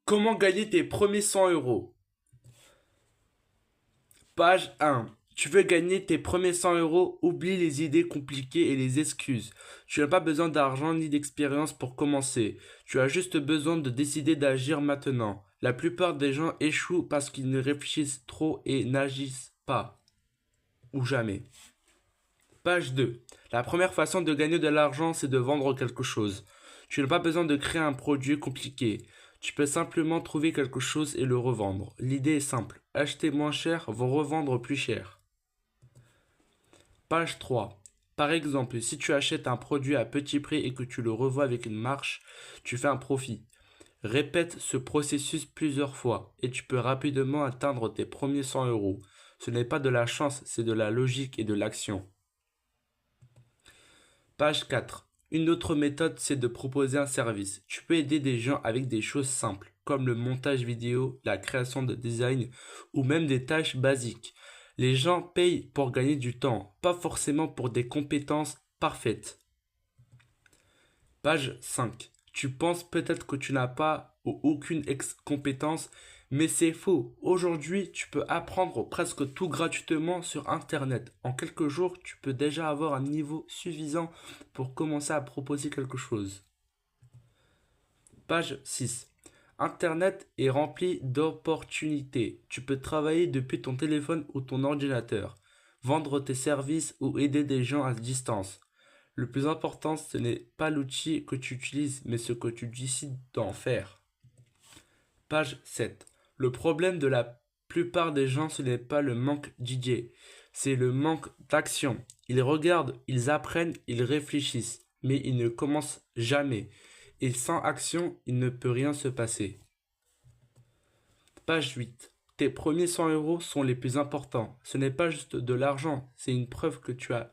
Comment gagner tes premiers 100 euros? Page 1. Tu veux gagner tes premiers 100 euros? Oublie les idées compliquées et les excuses. Tu n'as pas besoin d'argent ni d'expérience pour commencer. Tu as juste besoin de décider d'agir maintenant. La plupart des gens échouent parce qu'ils ne réfléchissent trop et n'agissent pas. Ou jamais. Page 2. La première façon de gagner de l'argent, c'est de vendre quelque chose. Tu n'as pas besoin de créer un produit compliqué. Tu peux simplement trouver quelque chose et le revendre. L'idée est simple. Acheter moins cher, vous revendre plus cher. Page 3. Par exemple, si tu achètes un produit à petit prix et que tu le revends avec une marge, tu fais un profit. Répète ce processus plusieurs fois et tu peux rapidement atteindre tes premiers 100 euros. Ce n'est pas de la chance, c'est de la logique et de l'action. Page 4. Une autre méthode, c'est de proposer un service. Tu peux aider des gens avec des choses simples, comme le montage vidéo, la création de design ou même des tâches basiques. Les gens payent pour gagner du temps, pas forcément pour des compétences parfaites. Page 5. Tu penses peut-être que tu n'as pas ou aucune compétence, mais c'est faux. Aujourd'hui, tu peux apprendre presque tout gratuitement sur Internet. En quelques jours, tu peux déjà avoir un niveau suffisant pour commencer à proposer quelque chose. Page 6. Internet est rempli d'opportunités. Tu peux travailler depuis ton téléphone ou ton ordinateur, vendre tes services ou aider des gens à distance. Le plus important, ce n'est pas l'outil que tu utilises, mais ce que tu décides d'en faire. Page 7. Le problème de la plupart des gens, ce n'est pas le manque d'idées, c'est le manque d'action. Ils regardent, ils apprennent, ils réfléchissent, mais ils ne commencent jamais. Et sans action, il ne peut rien se passer. Page 8. Tes premiers 100 euros sont les plus importants. Ce n'est pas juste de l'argent, c'est une preuve que tu es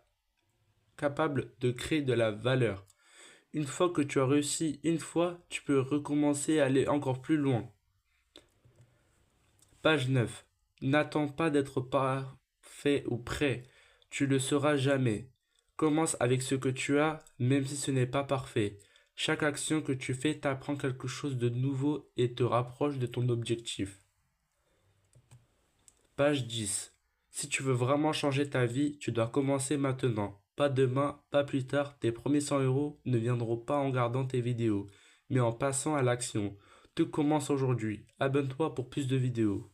capable de créer de la valeur. Une fois que tu as réussi une fois, tu peux recommencer à aller encore plus loin. Page 9. N'attends pas d'être parfait ou prêt. Tu le seras jamais. Commence avec ce que tu as, même si ce n'est pas parfait. Chaque action que tu fais t'apprend quelque chose de nouveau et te rapproche de ton objectif. Page 10. Si tu veux vraiment changer ta vie, tu dois commencer maintenant. Pas demain, pas plus tard. Tes premiers 100 euros ne viendront pas en regardant tes vidéos, mais en passant à l'action. Tout commence aujourd'hui. Abonne-toi pour plus de vidéos.